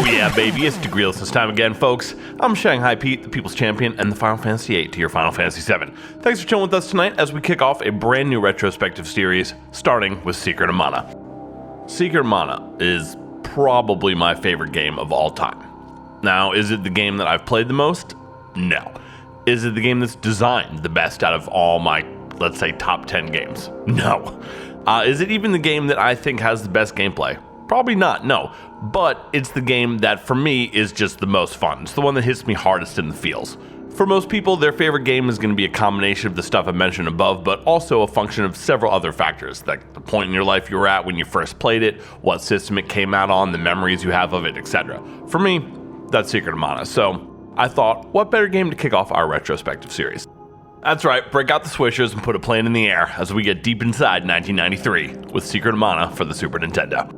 Yeah, baby, it's Degreeless this time again, folks. I'm Shanghai Pete, the People's Champion, and the Final Fantasy VIII to your Final Fantasy VII. Thanks for chilling with us tonight as we kick off a brand new retrospective series, starting with Secret of Mana. Secret of Mana is probably my favorite game of all time. Now, is it the game that I've played the most? No. Is it the game that's designed the best out of all my, let's say, top 10 games? No. Is it even the game that I think has the best gameplay? Probably not, no. But it's the game that, for me, is just the most fun. It's the one that hits me hardest in the feels. For most people, their favorite game is going to be a combination of the stuff I mentioned above, but also a function of several other factors, like the point in your life you were at when you first played it, what system it came out on, the memories you have of it, etc. For me, that's Secret of Mana. So I thought, what better game to kick off our retrospective series? That's right, break out the swishers and put a plane in the air as we get deep inside 1993 with Secret of Mana for the Super Nintendo.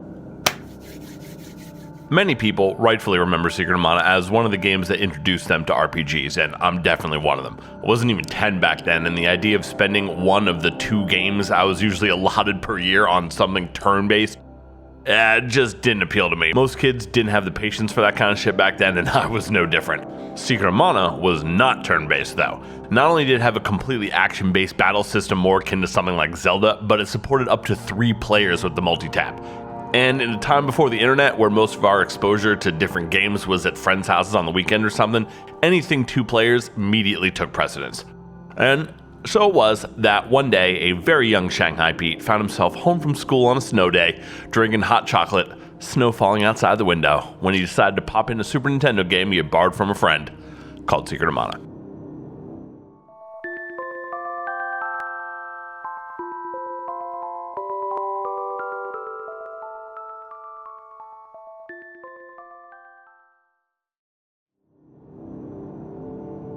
Many people rightfully remember Secret of Mana as one of the games that introduced them to RPGs, and I'm definitely one of them. I wasn't even 10 back then, and the idea of spending one of the 2 games I was usually allotted per year on something turn-based, just didn't appeal to me. Most kids didn't have the patience for that kind of shit back then, and I was no different. Secret of Mana was not turn-based though. Not only did it have a completely action-based battle system more akin to something like Zelda, but it supported up to 3 players with the multi-tap. And in a time before the internet, where most of our exposure to different games was at friends' houses on the weekend or something, anything 2 players immediately took precedence. And so it was that one day, a very young Shanghai Pete found himself home from school on a snow day, drinking hot chocolate, snow falling outside the window, when he decided to pop in a Super Nintendo game he had borrowed from a friend, called Secret of Mana.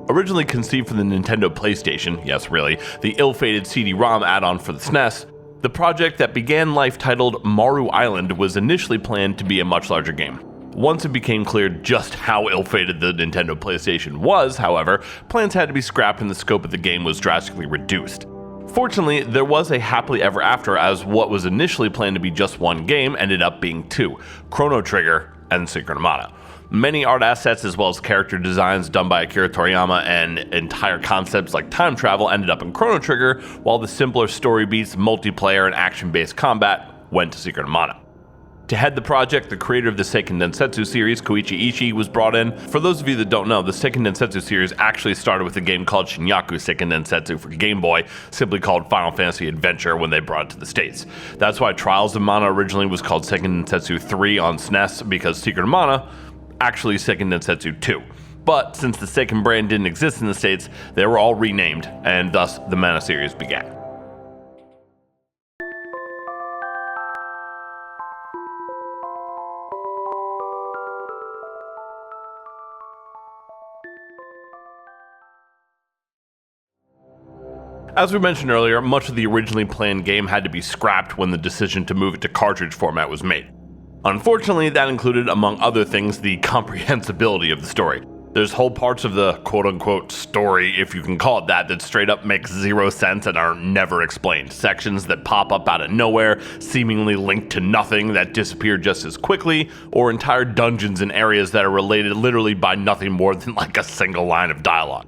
Originally conceived for the Nintendo PlayStation, yes really, the ill-fated CD-ROM add-on for the SNES, the project that began life titled Maru Island was initially planned to be a much larger game. Once it became clear just how ill-fated the Nintendo PlayStation was, however, plans had to be scrapped and the scope of the game was drastically reduced. Fortunately, there was a happily ever after, as what was initially planned to be just 1 game ended up being 2, Chrono Trigger and Secret of Mana. Many art assets as well as character designs done by Akira Toriyama and entire concepts like time travel ended up in Chrono Trigger, while the simpler story beats, multiplayer, and action-based combat went to Secret of Mana. To head the project, the creator of the Seiken Densetsu series, Koichi Ishii, was brought in. For those of you that don't know, the Seiken Densetsu series actually started with a game called Shinyaku Seiken Densetsu for Game Boy, simply called Final Fantasy Adventure when they brought it to the States. That's why Trials of Mana originally was called Seiken Densetsu 3 on SNES, because Secret of Mana actually Seiken Densetsu 2. But since the Seiken brand didn't exist in the States, they were all renamed, and thus the Mana series began. As we mentioned earlier, much of the originally planned game had to be scrapped when the decision to move it to cartridge format was made. Unfortunately, that included, among other things, the comprehensibility of the story. There's whole parts of the quote-unquote story, if you can call it that straight up make 0 sense and are never explained. Sections that pop up out of nowhere, seemingly linked to nothing that disappear just as quickly, or entire dungeons and areas that are related literally by nothing more than like a single line of dialogue.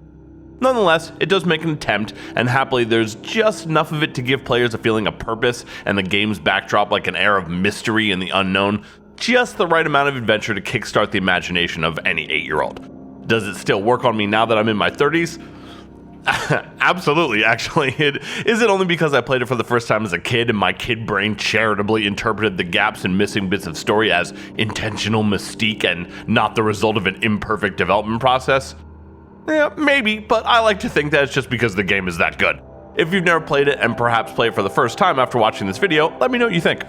Nonetheless, it does make an attempt, and happily there's just enough of it to give players a feeling of purpose and the game's backdrop like an air of mystery and the unknown, just the right amount of adventure to kickstart the imagination of any 8-year-old. Does it still work on me now that I'm in my 30s? Absolutely, actually. Is it only because I played it for the first time as a kid and my kid brain charitably interpreted the gaps and missing bits of story as intentional mystique and not the result of an imperfect development process? Yeah, maybe, but I like to think that it's just because the game is that good. If you've never played it and perhaps play it for the first time after watching this video, let me know what you think.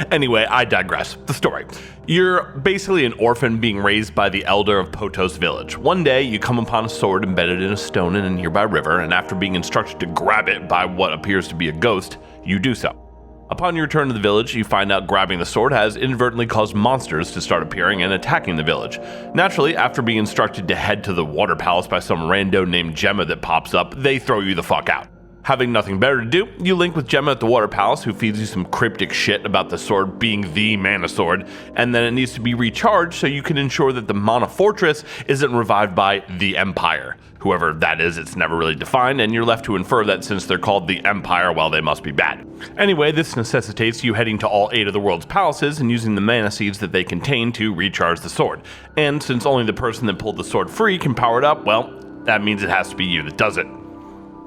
Anyway, I digress. The story. You're basically an orphan being raised by the elder of Potos village. One day, you come upon a sword embedded in a stone in a nearby river, and after being instructed to grab it by what appears to be a ghost, you do so. Upon your return to the village, you find out grabbing the sword has inadvertently caused monsters to start appearing and attacking the village. Naturally, after being instructed to head to the water palace by some rando named Gemma that pops up, they throw you the fuck out. Having nothing better to do, you link with Gemma at the Water Palace, who feeds you some cryptic shit about the sword being the mana sword, and then it needs to be recharged so you can ensure that the Mana Fortress isn't revived by the Empire. Whoever that is, it's never really defined, and you're left to infer that since they're called the Empire, well, they must be bad. Anyway, this necessitates you heading to all 8 of the world's palaces and using the mana seeds that they contain to recharge the sword. And since only the person that pulled the sword free can power it up, well, that means it has to be you that does it.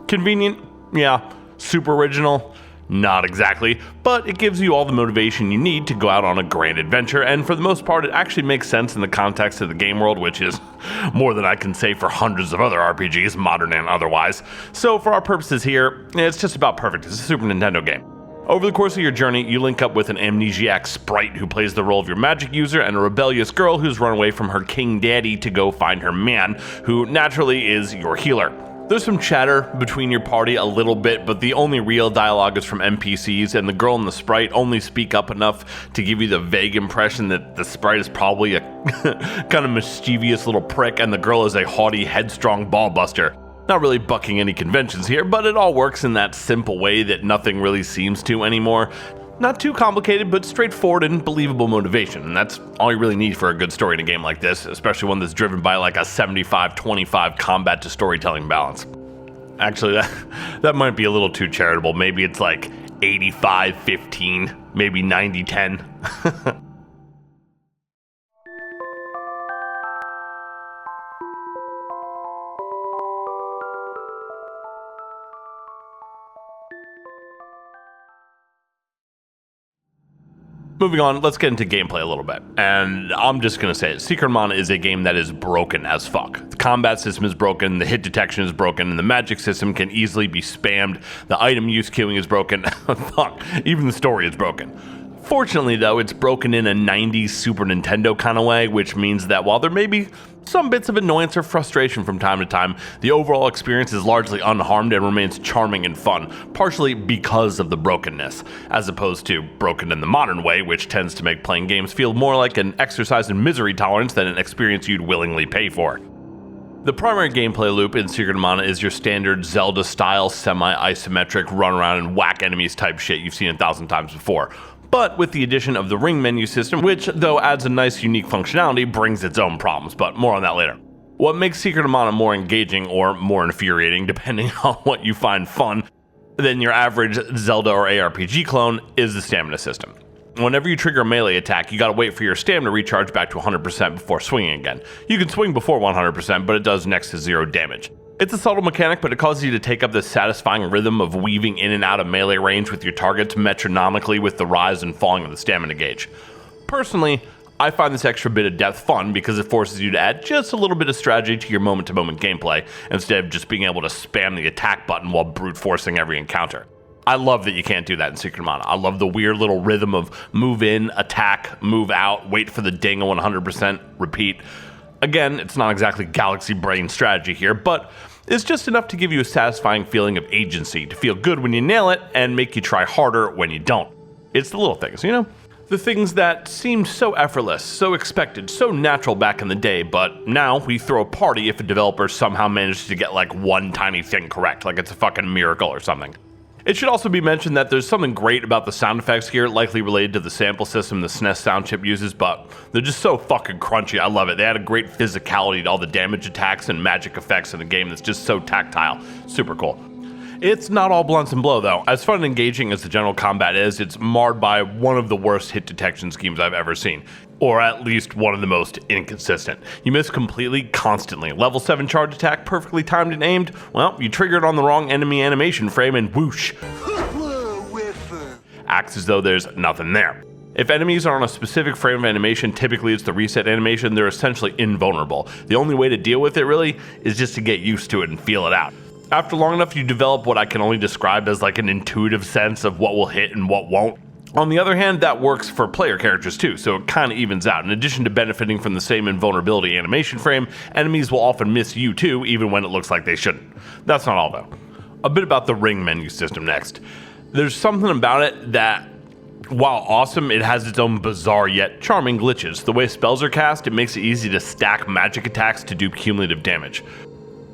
Convenient? Yeah. Super original? Not exactly, but it gives you all the motivation you need to go out on a grand adventure, and for the most part it actually makes sense in the context of the game world, which is more than I can say for hundreds of other RPGs, modern and otherwise. So for our purposes here, it's just about perfect. It's a Super Nintendo game. Over the course of your journey, you link up with an amnesiac sprite who plays the role of your magic user, and a rebellious girl who's run away from her king daddy to go find her man, who naturally is your healer. There's some chatter between your party a little bit, but the only real dialogue is from NPCs, and the girl and the sprite only speak up enough to give you the vague impression that the sprite is probably a kind of mischievous little prick, and the girl is a haughty, headstrong ballbuster. Not really bucking any conventions here, but it all works in that simple way that nothing really seems to anymore. Not too complicated, but straightforward and believable motivation, and that's all you really need for a good story in a game like this, especially one that's driven by like a 75-25 combat to storytelling balance. Actually, that might be a little too charitable. Maybe it's like 85-15, maybe 90-10. Moving on, let's get into gameplay a little bit. And I'm just going to say it. Secret of Mana is a game that is broken as fuck. The combat system is broken, the hit detection is broken, and the magic system can easily be spammed. The item use queuing is broken. Fuck, even the story is broken. Fortunately, though, it's broken in a 90s Super Nintendo kind of way, which means that while there may be some bits of annoyance or frustration from time to time, the overall experience is largely unharmed and remains charming and fun, partially because of the brokenness, as opposed to broken in the modern way, which tends to make playing games feel more like an exercise in misery tolerance than an experience you'd willingly pay for. The primary gameplay loop in Secret of Mana is your standard Zelda-style semi-isometric run around and whack enemies type shit you've seen 1,000 times before. But with the addition of the ring menu system, which, though adds a nice unique functionality, brings its own problems, but more on that later. What makes Secret of Mana more engaging, or more infuriating, depending on what you find fun, than your average Zelda or ARPG clone, is the stamina system. Whenever you trigger a melee attack, you gotta wait for your stamina to recharge back to 100% before swinging again. You can swing before 100%, but it does next to 0 damage. It's a subtle mechanic, but it causes you to take up the satisfying rhythm of weaving in and out of melee range with your targets metronomically with the rise and falling of the stamina gauge. Personally, I find this extra bit of depth fun because it forces you to add just a little bit of strategy to your moment-to-moment gameplay, instead of just being able to spam the attack button while brute forcing every encounter. I love that you can't do that in Secret of Mana. I love the weird little rhythm of move in, attack, move out, wait for the ding 100%, repeat. Again, it's not exactly galaxy brain strategy here, but it's just enough to give you a satisfying feeling of agency, to feel good when you nail it and make you try harder when you don't. It's the little things, you know? The things that seemed so effortless, so expected, so natural back in the day, but now we throw a party if a developer somehow manages to get like one tiny thing correct, like it's a fucking miracle or something. It should also be mentioned that there's something great about the sound effects here, likely related to the sample system the SNES sound chip uses, but they're just so fucking crunchy. I love it. They add a great physicality to all the damage attacks and magic effects in the game that's just so tactile. Super cool. It's not all blunts and blow, though. As fun and engaging as the general combat is, it's marred by one of the worst hit detection schemes I've ever seen. Or at least one of the most inconsistent. You miss completely, constantly. Level 7 charge attack, perfectly timed and aimed. Well, you trigger it on the wrong enemy animation frame and whoosh. Acts as though there's nothing there. If enemies are on a specific frame of animation, typically it's the reset animation, they're essentially invulnerable. The only way to deal with it, really, is just to get used to it and feel it out. After long enough, you develop what I can only describe as like an intuitive sense of what will hit and what won't. On the other hand, that works for player characters too, so it kinda evens out. In addition to benefiting from the same invulnerability animation frame, enemies will often miss you too, even when it looks like they shouldn't. That's not all though. A bit about the ring menu system next. There's something about it that, while awesome, it has its own bizarre yet charming glitches. The way spells are cast, it makes it easy to stack magic attacks to do cumulative damage.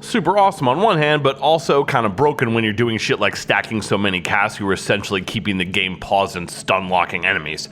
Super awesome on one hand, but also kind of broken when you're doing shit like stacking so many casts you are essentially keeping the game paused and stun locking enemies.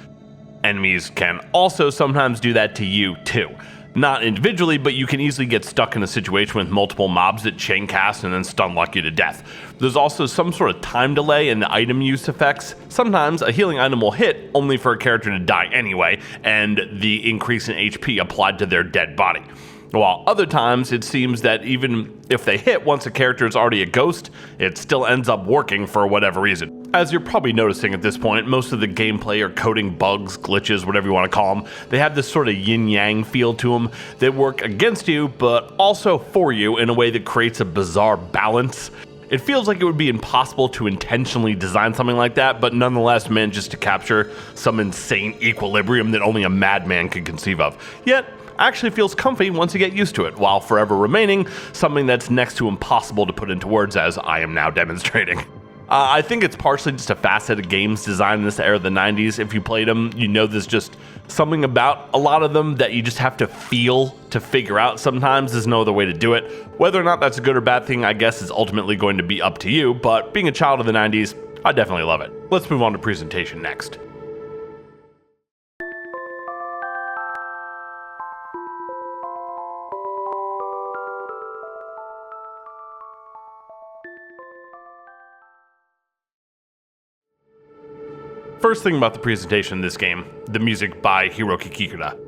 Enemies can also sometimes do that to you too. Not individually, but you can easily get stuck in a situation with multiple mobs that chain cast and then stun lock you to death. There's also some sort of time delay in the item use effects. Sometimes a healing item will hit only for a character to die anyway, and the increase in HP applied to their dead body. While other times it seems that even if they hit once a character is already a ghost, it still ends up working for whatever reason. As you're probably noticing at this point, most of the gameplay are coding bugs, glitches, whatever you want to call them. They have this sort of yin-yang feel to them that work against you, but also for you in a way that creates a bizarre balance. It feels like it would be impossible to intentionally design something like that, but nonetheless manages to capture some insane equilibrium that only a madman could conceive of. Yet, actually feels comfy once you get used to it, while forever remaining something that's next to impossible to put into words as I am now demonstrating. I think it's partially just a facet of games design in this era of the 90s. If you played them, you know there's just something about a lot of them that you just have to feel to figure out sometimes. There's no other way to do it. Whether or not that's a good or bad thing, I guess, is ultimately going to be up to you, but being a child of the 90s, I definitely love it. Let's move on to presentation next. First thing about the presentation in this game, the music by Hiroki Kikuta.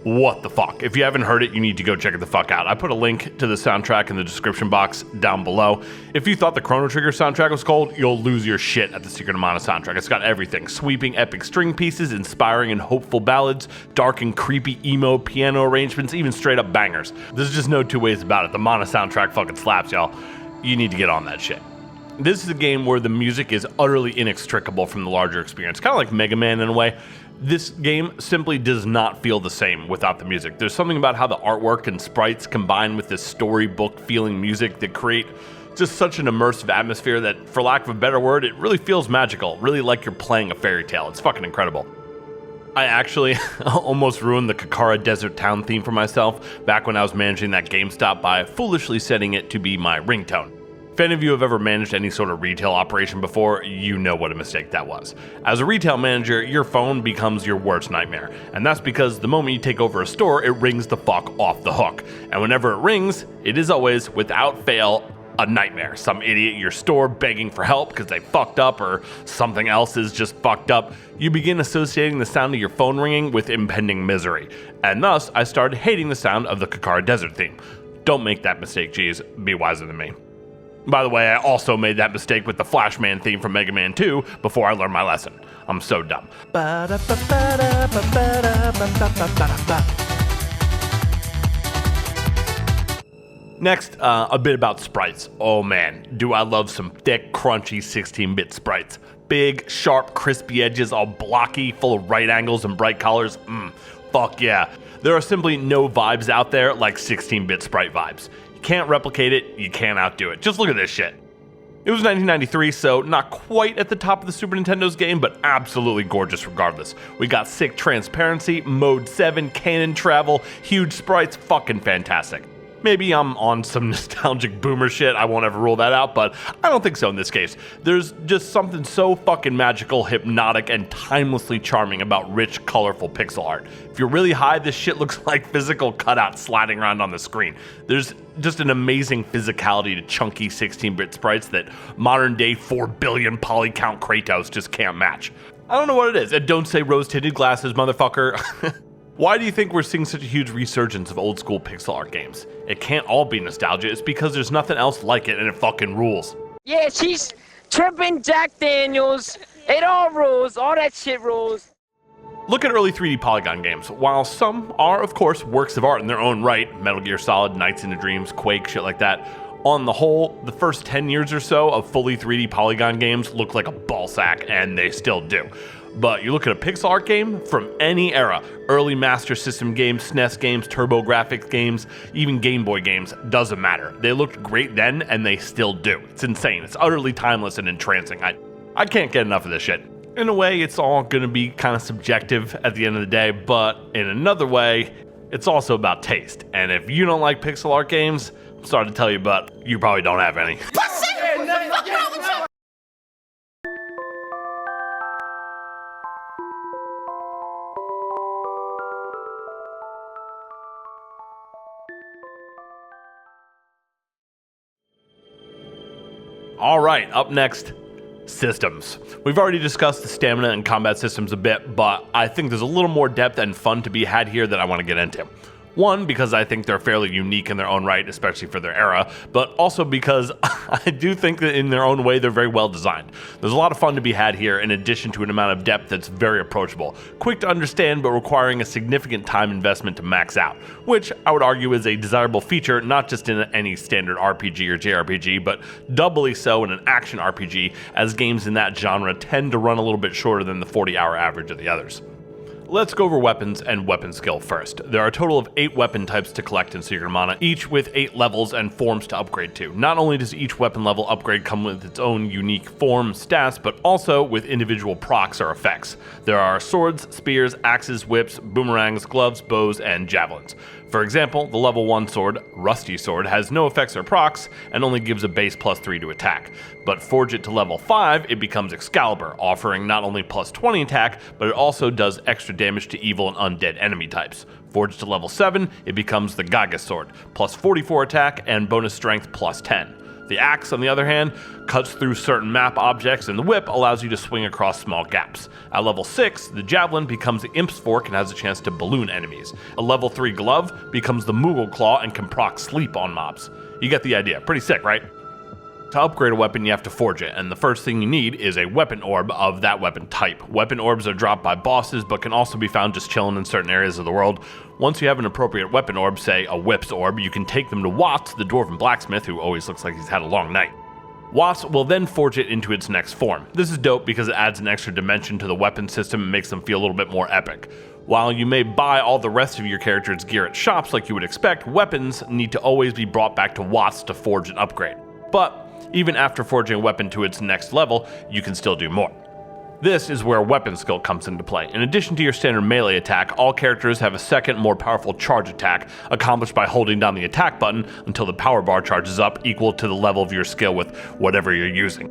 What the fuck? If you haven't heard it, you need to go check it the fuck out. I put a link to the soundtrack in the description box down below. If you thought the Chrono Trigger soundtrack was cold, you'll lose your shit at the Secret of Mana soundtrack. It's got everything. Sweeping epic string pieces, inspiring and hopeful ballads, dark and creepy emo piano arrangements, even straight up bangers. There's just no two ways about it. The Mana soundtrack fucking slaps, y'all. You need to get on that shit. This is a game where the music is utterly inextricable from the larger experience, kind of like Mega Man in a way. This game simply does not feel the same without the music. There's something about how the artwork and sprites combine with this storybook feeling music that create just such an immersive atmosphere that, for lack of a better word, it really feels magical, really like you're playing a fairy tale. It's fucking incredible. I actually almost ruined the Kakara Desert Town theme for myself back when I was managing that GameStop by foolishly setting it to be my ringtone. If any of you have ever managed any sort of retail operation before, you know what a mistake that was. As a retail manager, your phone becomes your worst nightmare. And that's because the moment you take over a store, it rings the fuck off the hook. And whenever it rings, it is always, without fail, a nightmare. Some idiot at your store begging for help because they fucked up or something else is just fucked up. You begin associating the sound of your phone ringing with impending misery. And thus, I started hating the sound of the Kakara Desert theme. Don't make that mistake, geez. Be wiser than me. By the way, I also made that mistake with the Flashman theme from Mega Man 2 before I learned my lesson. I'm so dumb. Next, a bit about sprites. Oh man, do I love some thick, crunchy 16-bit sprites. Big, sharp, crispy edges, all blocky, full of right angles and bright colors. Fuck yeah. There are simply no vibes out there like 16-bit sprite vibes. Can't replicate it, you can't outdo it. Just look at this shit. It was 1993, so not quite at the top of the Super Nintendo's game, but absolutely gorgeous regardless. We got sick transparency, mode 7, canon travel, huge sprites, fucking fantastic. Maybe I'm on some nostalgic boomer shit, I won't ever rule that out, but I don't think so in this case. There's just something so fucking magical, hypnotic, and timelessly charming about rich, colorful pixel art. If you're really high, this shit looks like physical cutouts sliding around on the screen. There's just an amazing physicality to chunky 16-bit sprites that modern-day 4 billion poly-count Kratos just can't match. I don't know what it is. And don't say rose-tinted glasses, motherfucker. Why do you think we're seeing such a huge resurgence of old school pixel art games? It can't all be nostalgia, it's because there's nothing else like it and it fucking rules. Yeah, she's tripping Jack Daniels. It all rules, all that shit rules. Look at early 3D polygon games. While some are, of course, works of art in their own right, Metal Gear Solid, Nights into Dreams, Quake, shit like that, on the whole, the first 10 years or so of fully 3D polygon games look like a ballsack, and they still do. But you look at a pixel art game from any era, early Master System games, SNES games, TurboGrafx games, even Game Boy games, doesn't matter. They looked great then, and they still do. It's insane. It's utterly timeless and entrancing. I can't get enough of this shit. In a way, it's all gonna be kind of subjective at the end of the day, but in another way, it's also about taste. And if you don't like pixel art games, Sorry to tell you, but you probably don't have any. Alright, up next, systems. We've already discussed the stamina and combat systems a bit, but I think there's a little more depth and fun to be had here that I want to get into. One, because I think they're fairly unique in their own right, especially for their era, but also because I do think that in their own way they're very well designed. There's a lot of fun to be had here in addition to an amount of depth that's very approachable, quick to understand but requiring a significant time investment to max out, which I would argue is a desirable feature not just in any standard RPG or JRPG, but doubly so in an action RPG, as games in that genre tend to run a little bit shorter than the 40-hour average of the others. Let's go over weapons and weapon skill first. There are a total of 8 weapon types to collect in Secret of Mana, each with 8 levels and forms to upgrade to. Not only does each weapon level upgrade come with its own unique form, stats, but also with individual procs or effects. There are swords, spears, axes, whips, boomerangs, gloves, bows, and javelins. For example, the level 1 sword, Rusty Sword, has no effects or procs and only gives a base +3 to attack. But forge it to level 5, it becomes Excalibur, offering not only +20 attack, but it also does extra damage to evil and undead enemy types. Forged to level 7, it becomes the Gaga Sword, +44 attack and bonus strength +10. The axe, on the other hand, cuts through certain map objects, and the whip allows you to swing across small gaps. At level 6, the javelin becomes the Imp's Fork and has a chance to balloon enemies. A level 3 glove becomes the Moogle Claw and can proc sleep on mobs. You get the idea. Pretty sick, right? To upgrade a weapon, you have to forge it, and the first thing you need is a weapon orb of that weapon type. Weapon orbs are dropped by bosses, but can also be found just chilling in certain areas of the world. Once you have an appropriate weapon orb, say a whip's orb, you can take them to Watts, the dwarven blacksmith, who always looks like he's had a long night. Watts will then forge it into its next form. This is dope because it adds an extra dimension to the weapon system and makes them feel a little bit more epic. While you may buy all the rest of your character's gear at shops like you would expect, weapons need to always be brought back to Watts to forge and upgrade. But even after forging a weapon to its next level, you can still do more. This is where weapon skill comes into play. In addition to your standard melee attack, all characters have a second, more powerful charge attack, accomplished by holding down the attack button until the power bar charges up, equal to the level of your skill with whatever you're using.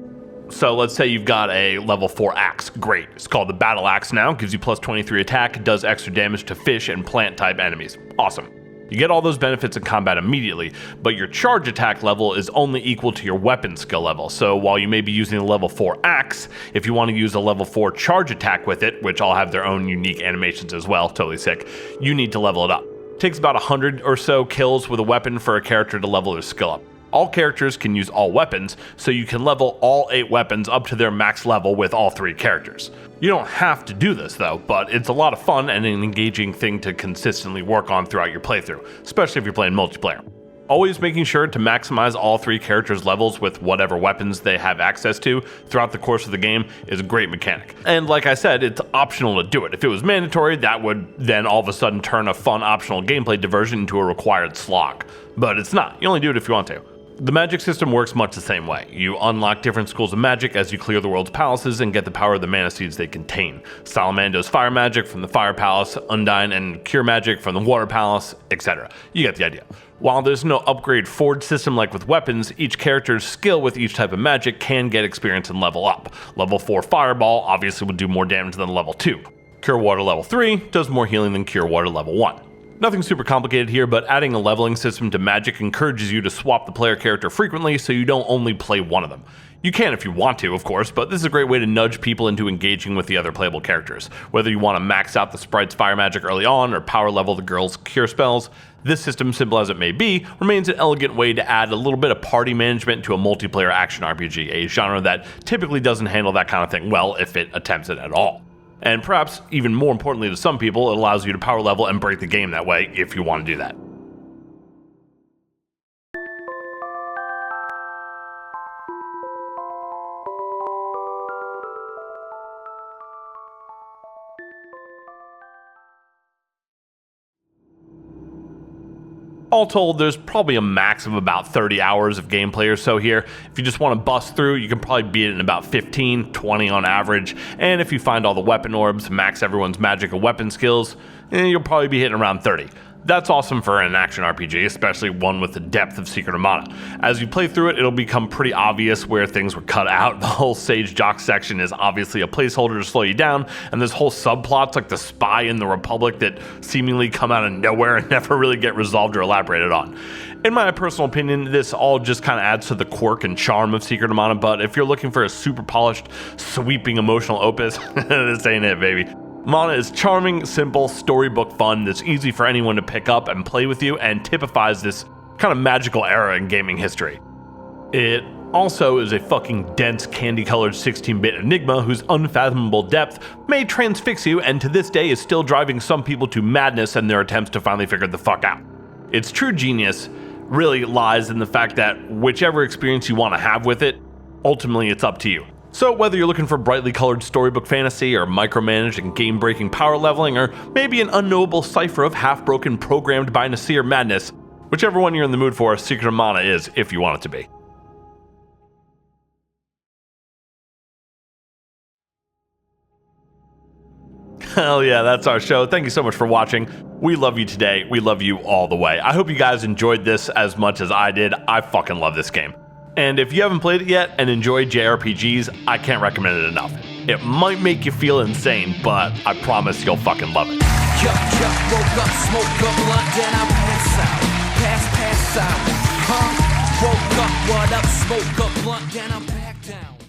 So let's say you've got a level 4 axe. Great. It's called the Battle Axe now, gives you +23 attack, does extra damage to fish and plant type enemies. Awesome. You get all those benefits in combat immediately, but your charge attack level is only equal to your weapon skill level. So while you may be using a level 4 axe, if you want to use a level 4 charge attack with it, which all have their own unique animations as well, totally sick, you need to level it up. It takes about 100 or so kills with a weapon for a character to level their skill up. All characters can use all weapons, so you can level all 8 weapons up to their max level with all 3 characters. You don't have to do this though, but it's a lot of fun and an engaging thing to consistently work on throughout your playthrough, especially if you're playing multiplayer. Always making sure to maximize all 3 characters' levels with whatever weapons they have access to throughout the course of the game is a great mechanic. And like I said, it's optional to do it. If it was mandatory, that would then all of a sudden turn a fun optional gameplay diversion into a required slog. But it's not. You only do it if you want to. The magic system works much the same way. You unlock different schools of magic as you clear the world's palaces and get the power of the mana seeds they contain. Salamando's fire magic from the fire palace, Undyne and cure magic from the water palace, etc. You get the idea. While there's no upgrade forge system like with weapons, each character's skill with each type of magic can get experience and level up. Level 4 fireball obviously would do more damage than level 2. Cure water level 3 does more healing than cure water level 1. Nothing super complicated here, but adding a leveling system to Magic encourages you to swap the player character frequently so you don't only play one of them. You can if you want to, of course, but this is a great way to nudge people into engaging with the other playable characters. Whether you want to max out the sprite's fire magic early on or power level the girl's cure spells, this system, simple as it may be, remains an elegant way to add a little bit of party management to a multiplayer action RPG, a genre that typically doesn't handle that kind of thing well if it attempts it at all. And perhaps even more importantly to some people, it allows you to power level and break the game that way if you want to do that. All told, there's probably a max of about 30 hours of gameplay or so here. If you just want to bust through, you can probably beat it in about 15, 20 on average. And if you find all the weapon orbs, max everyone's magic and weapon skills, you'll probably be hitting around 30. That's awesome for an action RPG, especially one with the depth of Secret of Mana. As you play through it, it'll become pretty obvious where things were cut out. The whole Sage Jock section is obviously a placeholder to slow you down, and there's whole subplots like the Spy in the Republic that seemingly come out of nowhere and never really get resolved or elaborated on. In my personal opinion, this all just kind of adds to the quirk and charm of Secret of Mana, but if you're looking for a super polished, sweeping emotional opus, this ain't it, baby. Mana is charming, simple, storybook fun that's easy for anyone to pick up and play with you, and typifies this kind of magical era in gaming history. It also is a fucking dense, candy-colored 16-bit enigma whose unfathomable depth may transfix you, and to this day is still driving some people to madness in their attempts to finally figure the fuck out. Its true genius really lies in the fact that whichever experience you want to have with it, ultimately it's up to you. So whether you're looking for brightly colored storybook fantasy, or micromanaged and game-breaking power leveling, or maybe an unknowable cipher of half-broken programmed by NASIR madness, whichever one you're in the mood for, Secret of Mana is, if you want it to be. Hell yeah, that's our show. Thank you so much for watching. We love you today. We love you all the way. I hope you guys enjoyed this as much as I did. I fucking love this game. And if you haven't played it yet and enjoyed JRPGs, I can't recommend it enough. It might make you feel insane, but I promise you'll fucking love it. Woke up, smoke up, blunt, then I pass out. Woke up, what up, smoke up, blunt, then I'm back down.